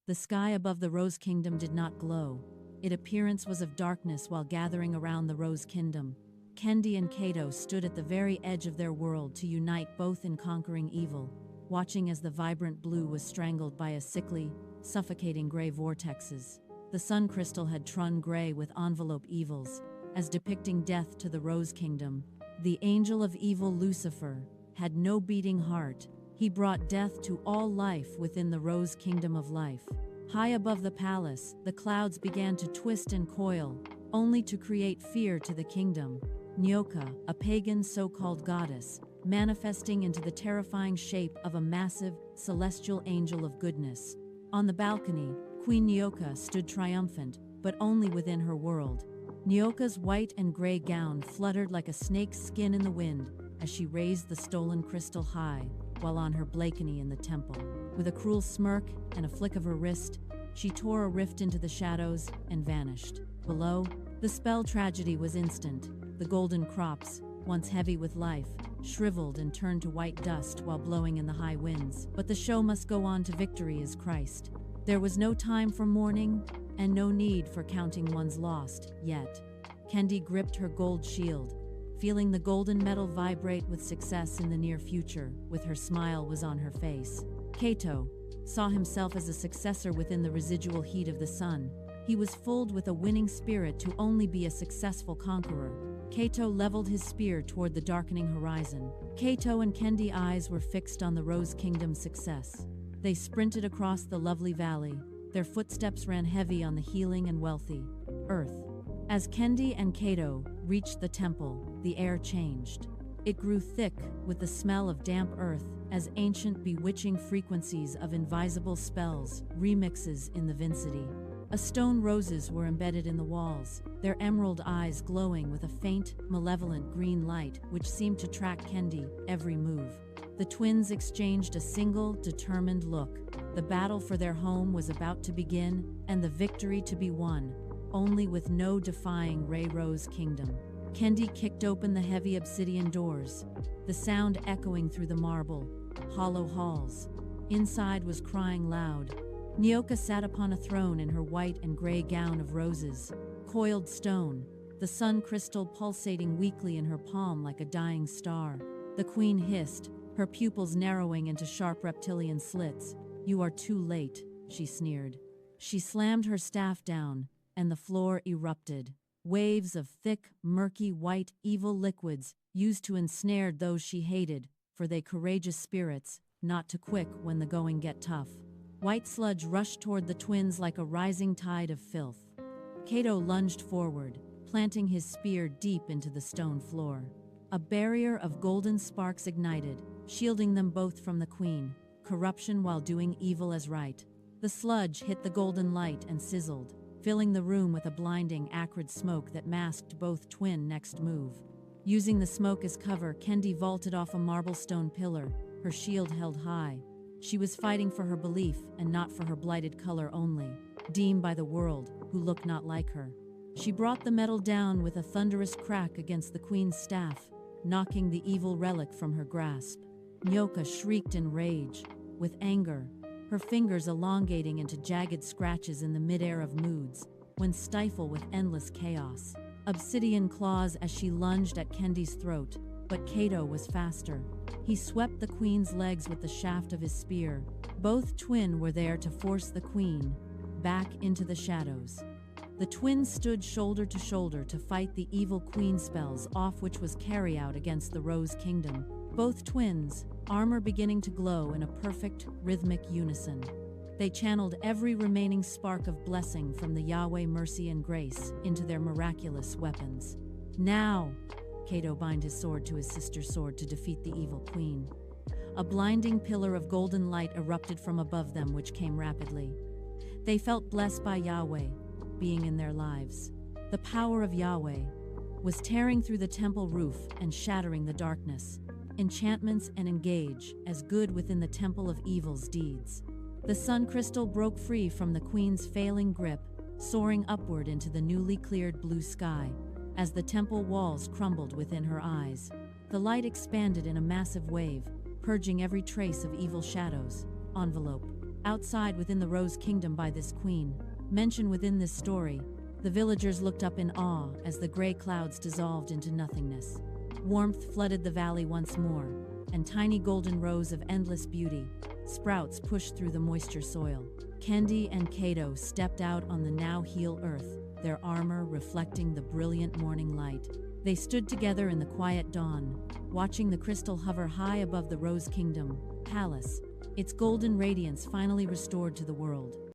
The sky above the Rose Kingdom did not glow. Its appearance was of darkness while gathering around the Rose Kingdom. Kendi and Kato stood at the very edge of their world to unite both in conquering evil, watching as the vibrant blue was strangled by a sickly, suffocating gray vortexes. The sun crystal had turned gray with envelope evils, as depicting death to the Rose Kingdom. The angel of evil Lucifer had no beating heart. He brought death to all life within the Rose Kingdom of life. High above the palace, the clouds began to twist and coil, only to create fear to the kingdom. Nyoka, a pagan so-called goddess, manifesting into the terrifying shape of a massive, celestial angel of goodness. On the balcony, Queen Nyoka stood triumphant, but only within her world. Nyoka's white and gray gown fluttered like a snake's skin in the wind as she raised the stolen crystal high, while on her balcony in the temple. With a cruel smirk and a flick of her wrist, she tore a rift into the shadows and vanished. Below, the spell tragedy was instant. The golden crops, once heavy with life, shriveled and turned to white dust while blowing in the high winds. But the show must go on to victory is Christ. There was no time for mourning, and no need for counting one's lost, yet. Kendi gripped her gold shield, feeling the golden metal vibrate with success in the near future, with her smile was on her face. Kato saw himself as a successor within the residual heat of the sun. He was filled with a winning spirit to only be a successful conqueror. Kato leveled his spear toward the darkening horizon. Kato and Kendi's eyes were fixed on the Rose Kingdom's success. They sprinted across the lovely valley. Their footsteps ran heavy on the healing and wealthy earth. As Kendi and Kato reached the temple, the air changed. It grew thick with the smell of damp earth as ancient bewitching frequencies of invisible spells remixes in the vicinity. Stone roses were embedded in the walls, their emerald eyes glowing with a faint, malevolent green light which seemed to track Kendi every move. The twins exchanged a single, determined look. The battle for their home was about to begin, and the victory to be won, only with no defying Rose Kingdom. Kendi kicked open the heavy obsidian doors, the sound echoing through the marble, hollow halls. Inside was crying loud. Nyoka sat upon a throne in her white and gray gown of roses, coiled stone, the sun crystal pulsating weakly in her palm like a dying star. The queen hissed, her pupils narrowing into sharp reptilian slits. "You are too late," she sneered. She slammed her staff down, and the floor erupted. Waves of thick, murky, white, evil liquids used to ensnare those she hated, for they courageous spirits, not to quick when the going get tough. White sludge rushed toward the twins like a rising tide of filth. Kato lunged forward, planting his spear deep into the stone floor. A barrier of golden sparks ignited, shielding them both from the queen. Corruption while doing evil as right. The sludge hit the golden light and sizzled, filling the room with a blinding, acrid smoke that masked both twin next move. Using the smoke as cover, Kendi vaulted off a marble stone pillar, her shield held high. She was fighting for her belief and not for her blighted color only, deemed by the world, who looked not like her. She brought the metal down with a thunderous crack against the queen's staff, knocking the evil relic from her grasp. Nyoka shrieked in rage, with anger, her fingers elongating into jagged scratches in the midair of moods, when stifled with endless chaos. Obsidian claws as she lunged at Kendi's throat, but Kato was faster. He swept the queen's legs with the shaft of his spear. Both twin were there to force the queen back into the shadows. The twins stood shoulder to shoulder to fight the evil queen spells off which was carried out against the Rose Kingdom. Both twins, armor beginning to glow in a perfect, rhythmic unison. They channeled every remaining spark of blessing from the Yahweh mercy and grace into their miraculous weapons. Now, Kato bind his sword to his sister's sword to defeat the evil queen. A blinding pillar of golden light erupted from above them which came rapidly. They felt blessed by Yahweh, being in their lives. The power of Yahweh was tearing through the temple roof and shattering the darkness. Enchantments and engage as good within the temple of evil's deeds. The sun crystal broke free from the queen's failing grip, soaring upward into the newly cleared blue sky. As the temple walls crumbled within her eyes, the light expanded in a massive wave, purging every trace of evil shadows. Envelope. outside within the Rose Kingdom by this queen, mentioned within this story, the villagers looked up in awe as the gray clouds dissolved into nothingness. Warmth flooded the valley once more, and tiny golden rows of endless beauty, sprouts pushed through the moisture soil. Kendi and Kato stepped out on the now heal earth, their armor reflecting the brilliant morning light. They stood together in the quiet dawn, watching the crystal hover high above the Rose Kingdom palace, its golden radiance finally restored to the world.